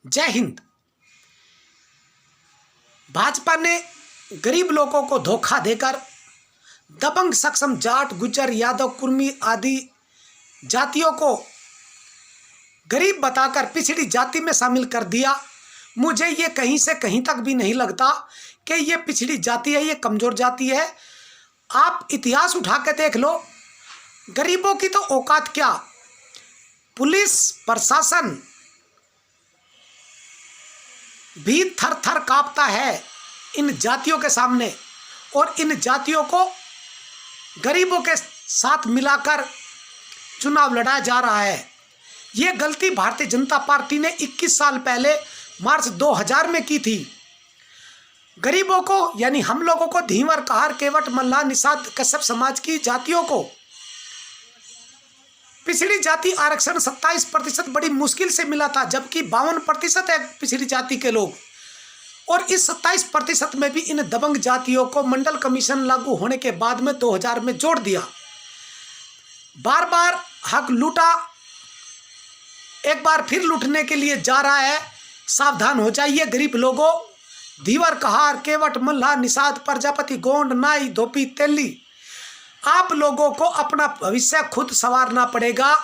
जय हिंद। भाजपा ने गरीब लोगों को धोखा देकर दबंग, सक्षम, जाट, गुज्जर, यादव, कुर्मी आदि जातियों को गरीब बताकर पिछड़ी जाति में शामिल कर दिया। मुझे ये कहीं से कहीं तक भी नहीं लगता कि ये पिछड़ी जाति है, ये कमज़ोर जाति है। आप इतिहास उठा के देख लो, गरीबों की तो औकात क्या। पुलिस प्रशासन भी थर थर कांपता है इन जातियों के सामने, और इन जातियों को गरीबों के साथ मिलाकर चुनाव लड़ा जा रहा है। ये गलती भारतीय जनता पार्टी ने 21 साल पहले मार्च 2000 में की थी। गरीबों को यानी हम लोगों को, धीवर, कहार, केवट, मल्लाह, निषाद, कश्यप समाज की जातियों को पिछड़ी जाति आरक्षण 27% बड़ी मुश्किल से मिला था, जबकि 52% है पिछड़ी जाति के लोग। और इस 27% में भी इन दबंग जातियों को मंडल कमीशन लागू होने के बाद में 2000 में जोड़ दिया। बार बार हक लूटा, एक बार फिर लूटने के लिए जा रहा है। सावधान हो जाइए गरीब लोगों। धीवर, कहार, केवट, मल्लाह, निषाद, प्रजापति, गोंड, नाई, धोपी, तेली, आप लोगों को अपना भविष्य खुद संवारना पड़ेगा।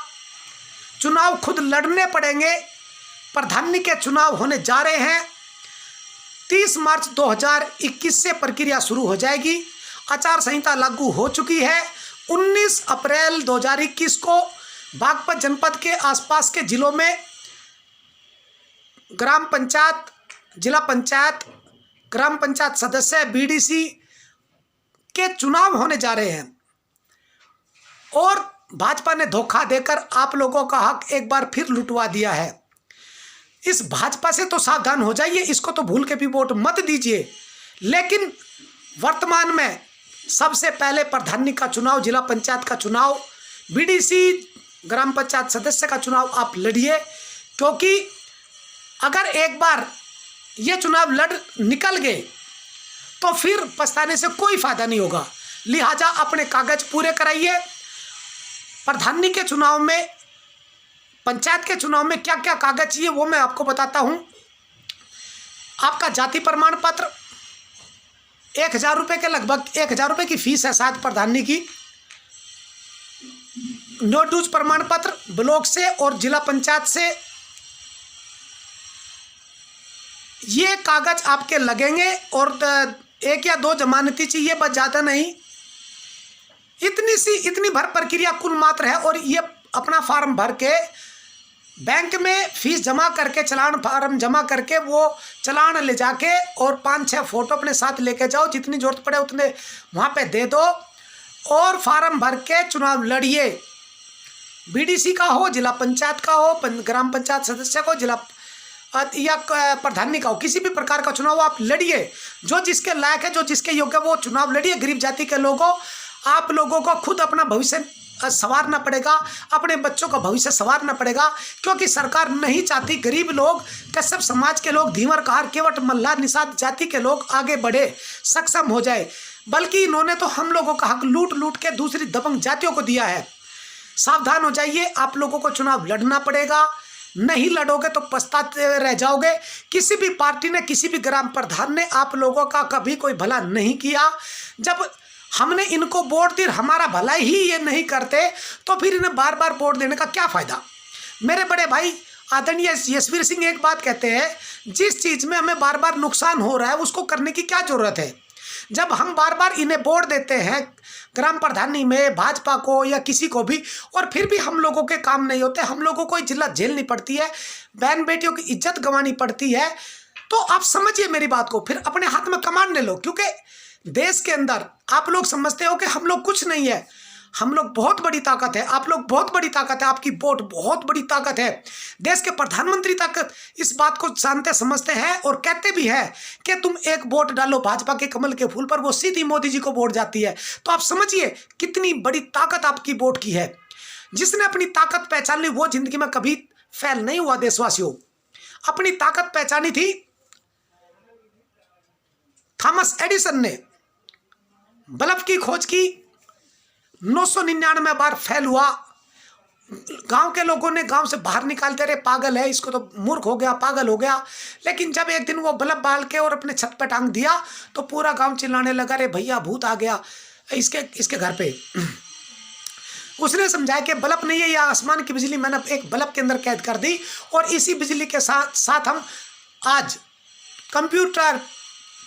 चुनाव खुद लड़ने पड़ेंगे। प्रधानी के चुनाव होने जा रहे हैं। 30 मार्च 2021 से प्रक्रिया शुरू हो जाएगी। आचार संहिता लागू हो चुकी है। 19 अप्रैल 2021 को बागपत जनपद के आसपास के जिलों में ग्राम पंचायत, जिला पंचायत, ग्राम पंचायत सदस्य, बीडीसी के चुनाव होने जा रहे हैं। और भाजपा ने धोखा देकर आप लोगों का हक एक बार फिर लुटवा दिया है। इस भाजपा से तो सावधान हो जाइए, इसको तो भूल के भी वोट मत दीजिए। लेकिन वर्तमान में सबसे पहले प्रधानी का चुनाव, जिला पंचायत का चुनाव, बीडीसी, ग्राम पंचायत सदस्य का चुनाव आप लड़िए, क्योंकि अगर एक बार ये चुनाव लड़ निकल गए तो फिर पछताने से कोई फायदा नहीं होगा। लिहाजा अपने कागज पूरे कराइए। प्रधानी के चुनाव में, पंचायत के चुनाव में क्या क्या कागज चाहिए वो मैं आपको बताता हूं। आपका जाति प्रमाण पत्र, 1000 रुपये के लगभग 1000 रुपये की फीस है शायद प्रधानी की। नो ड्यूज प्रमाण पत्र ब्लॉक से और जिला पंचायत से, ये कागज आपके लगेंगे। और 1 या 2 जमानती चाहिए, बस ज़्यादा नहीं। इतनी भर प्रक्रिया कुल मात्र है। और ये अपना फार्म भर के बैंक में फीस जमा करके, चलान फार्म जमा करके, वो चलान ले जाके और 5-6 फोटो अपने साथ लेके जाओ। जितनी जरूरत पड़े उतने वहाँ पे दे दो और फार्म भर के चुनाव लड़िए। बीडीसी का हो, जिला पंचायत का हो, ग्राम पंचायत सदस्य को, जिला या प्रधानी का हो, किसी भी प्रकार का चुनाव आप लड़िए। जो जिसके लायक है, जो जिसके योग्य, वो चुनाव लड़िए। गरीब जाति के लोगों, आप लोगों को खुद अपना भविष्य संवारना पड़ेगा, अपने बच्चों का भविष्य संवारना पड़ेगा, क्योंकि सरकार नहीं चाहती गरीब लोग, कश्यप समाज के लोग, धीवर, कहार, केवट, मल्लाह, निषाद जाति के लोग आगे बढ़े, सक्षम हो जाए। बल्कि इन्होंने तो हम लोगों का हक लूट लूट के दूसरी दबंग जातियों को दिया है। सावधान हो जाइए, आप लोगों को चुनाव लड़ना पड़ेगा। नहीं लड़ोगे तो पछताते रह जाओगे। किसी भी पार्टी ने, किसी भी ग्राम प्रधान ने आप लोगों का कभी कोई भला नहीं किया। जब हमने इनको वोट दी, हमारा भला ही ये नहीं करते, तो फिर इन्हें बार बार वोट देने का क्या फ़ायदा। मेरे बड़े भाई आदरणीय यशवीर सिंह एक बात कहते हैं, जिस चीज़ में हमें बार बार नुकसान हो रहा है उसको करने की क्या ज़रूरत है। जब हम बार बार इन्हें वोट देते हैं ग्राम प्रधानी में, भाजपा को या किसी को भी, और फिर भी हम लोगों के काम नहीं होते, हम लोगों को जिल्लत झेलनी पड़ती है, बहन बेटियों की इज्जत गंवानी पड़ती है, तो आप समझिए मेरी बात को, फिर अपने हाथ में कमान ले लो। क्योंकि देश के अंदर आप लोग समझते हो कि हम लोग कुछ नहीं है, हम लोग बहुत बड़ी ताकत है, आप लोग बहुत बड़ी ताकत है, आपकी वोट बहुत बड़ी ताकत है। देश के प्रधानमंत्री तक इस बात को जानते समझते हैं और कहते भी हैं कि तुम एक वोट डालो भाजपा के कमल के फूल पर, वो सीधी मोदी जी को वोट जाती है। तो आप समझिए कितनी बड़ी ताकत आपकी वोट की है। जिसने अपनी ताकत पहचान ली वो जिंदगी में कभी फेल नहीं हुआ। देशवासियों, अपनी ताकत पहचानी थी थॉमस एडिसन ने, बल्ब की खोज की, 999 बार फेल हुआ, गांव के लोगों ने गांव से बाहर निकालते रहे, पागल है, इसको तो मूर्ख हो गया, पागल हो गया। लेकिन जब एक दिन वो बल्ब बाल के और अपने छत पे टांग दिया तो पूरा गांव चिल्लाने लगा, रे भैया भूत आ गया इसके घर पे। उसने समझाया कि बल्ब नहीं है, यह आसमान की बिजली मैंने एक बल्ब के अंदर कैद कर दी और इसी बिजली के साथ साथ हम आज कंप्यूटर,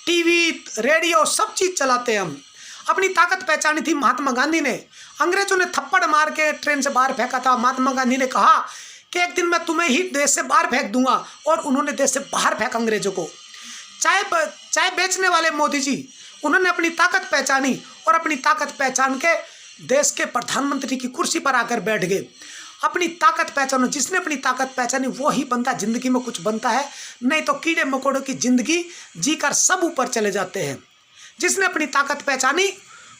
टीवी, रेडियो सब चीज चलाते हैं। हम अपनी ताकत पहचानी थी महात्मा गांधी ने। अंग्रेजों ने थप्पड़ मार के ट्रेन से बाहर फेंका था, महात्मा गांधी ने कहा कि एक दिन मैं तुम्हें ही देश से बाहर फेंक दूंगा, और उन्होंने देश से बाहर फेंका अंग्रेजों को। चाय बेचने वाले मोदी जी, उन्होंने अपनी ताकत पहचानी और अपनी ताकत पहचान के देश के प्रधानमंत्री की कुर्सी पर आकर बैठ गए। अपनी ताकत पहचानो, जिसने अपनी ताकत पहचानी वो ही बनता जिंदगी में कुछ बनता है, नहीं तो कीड़े मकोड़ों की जिंदगी जीकर सब ऊपर चले जाते हैं। जिसने अपनी ताकत पहचानी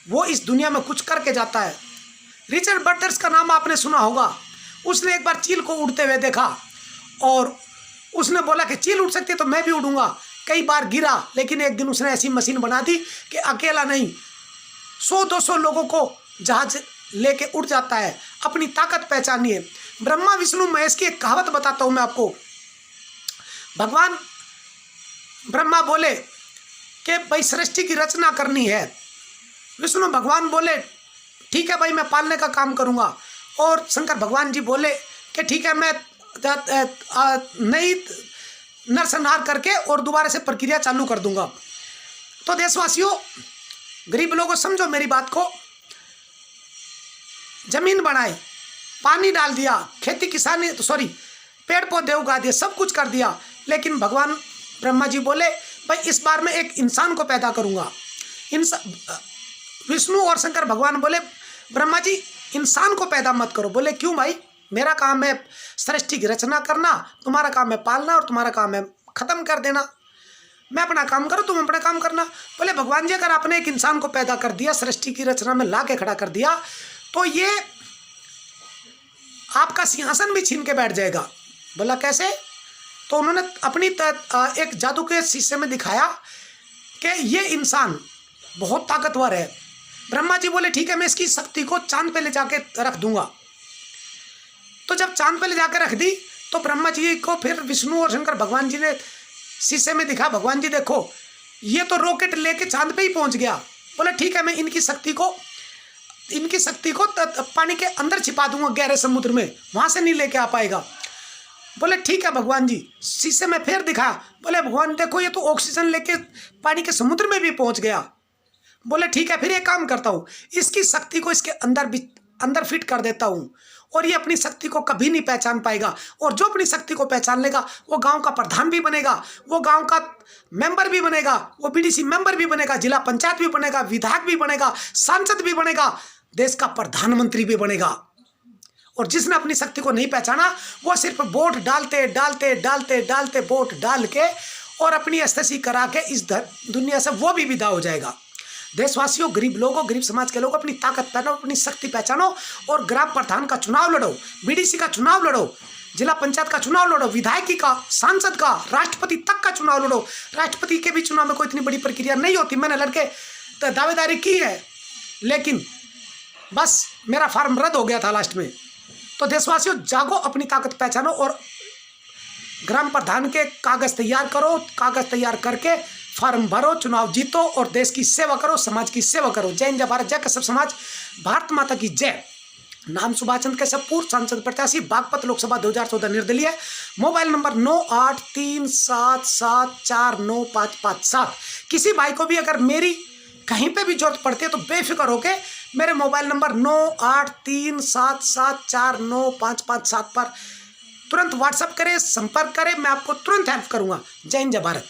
वो इस दुनिया में कुछ करके जाता है। रिचर्ड बटलर्स का नाम आपने सुना होगा। उसने एक बार चील को उड़ते हुए देखा और उसने बोला कि चील उड़ सकती है तो मैं भी उड़ूंगा। कई बार गिरा, लेकिन एक दिन उसने ऐसी मशीन बना दी कि अकेला नहीं 100-200 लोगों को जहाज लेके उड़ जाता है। अपनी ताकत पहचानिए। ब्रह्मा विष्णु महेश की एक कहावत बताता हूं मैं आपको। भगवान ब्रह्मा बोले कि भाई सृष्टि की रचना करनी है। विष्णु भगवान बोले ठीक है भाई मैं पालने का काम करूंगा, और शंकर भगवान जी बोले कि ठीक है मैं नई नरसंहार करके और दोबारा से प्रक्रिया चालू कर दूंगा। तो देशवासियों, गरीब लोगों, समझो मेरी बात को। जमीन बनाई, पानी डाल दिया, खेती किसानी पेड़ पौधे उगा दिए, सब कुछ कर दिया, लेकिन भगवान ब्रह्मा जी बोले भाई इस बार मैं एक इंसान को पैदा करूंगा। विष्णु और शंकर भगवान बोले ब्रह्मा जी इंसान को पैदा मत करो। बोले क्यों भाई, मेरा काम है सृष्टि की रचना करना, तुम्हारा काम है पालना, और तुम्हारा काम है खत्म कर देना। मैं अपना काम करूँ, तुम अपना काम करना। बोले भगवान जी अगर आपने एक इंसान को पैदा कर दिया, सृष्टि की रचना में ला के खड़ा कर दिया, तो ये आपका सिंहासन भी छीन के बैठ जाएगा। बोला कैसे? तो उन्होंने अपनी एक जादू के शीशे में दिखाया कि ये इंसान बहुत ताकतवर है। ब्रह्मा जी बोले ठीक है मैं इसकी शक्ति को चांद पे ले जाके रख दूंगा। तो जब चांद पे ले जाकर रख दी तो ब्रह्मा जी को फिर विष्णु और शंकर भगवान जी ने शीशे में दिखा, भगवान जी देखो ये तो रॉकेट लेके चांद पे ही पहुंच गया। बोले ठीक है मैं इनकी शक्ति को पानी के अंदर छिपा दूंगा, गहरे समुद्र में, वहां से नहीं लेके आ पाएगा। बोले ठीक है भगवान जी। शीशे में फिर दिखा, बोले भगवान देखो ये तो ऑक्सीजन लेके पानी के समुद्र में भी पहुंच गया। बोले ठीक है फिर एक काम करता हूँ, इसकी शक्ति को इसके अंदर फिट कर देता हूँ, और ये अपनी शक्ति को कभी नहीं पहचान पाएगा, और जो अपनी शक्ति को पहचान लेगा वो गांव का प्रधान भी बनेगा, वो गांव का मेंबर भी बनेगा, वो बीडीसी मेंबर भी बनेगा, जिला पंचायत भी बनेगा, विधायक भी बनेगा, सांसद भी बनेगा, देश का प्रधानमंत्री भी बनेगा। और जिसने अपनी शक्ति को नहीं पहचाना वो सिर्फ वोट डालते वोट डाल के और अपनी अस्तसी करा के इस दुनिया से वो भी विदा हो जाएगा। देशवासियों, गरीब लोगों, गरीब समाज के लोग अपनी ताकत पहचानो, अपनी शक्ति पहचानो और ग्राम प्रधान का चुनाव लड़ो, बीडीसी का चुनाव लड़ो, जिला पंचायत का चुनाव लड़ो, विधायकी का, सांसद का, राष्ट्रपति तक का चुनाव लड़ो। राष्ट्रपति के भी चुनाव में कोई इतनी बड़ी प्रक्रिया नहीं होती। मैंने लड़के दावेदारी की है, लेकिन बस मेरा फार्म रद्द हो गया था लास्ट में। तो देशवासियों जागो, अपनी ताकत पहचानो और ग्राम प्रधान के कागज तैयार करो। कागज तैयार करके फार्म भरो, चुनाव जीतो और देश की सेवा करो, समाज की सेवा करो। जय हिंद, जय भारत, जय कश्यप समाज, भारत माता की जय। नाम सुभाष चंद्र कश्यप, पूर्व सांसद प्रत्याशी, बागपत लोकसभा 2014 निर्दलीय। Mobile number 9837749557। किसी भाई को भी अगर मेरी कहीं पे भी जरूरत पड़ती है तो बेफिक्र होके मेरे मोबाइल नंबर 9837749557 पर तुरंत व्हाट्सएप करें, संपर्क करें, मैं आपको तुरंत हेल्प करूंगा। जय हिंद, जय भारत।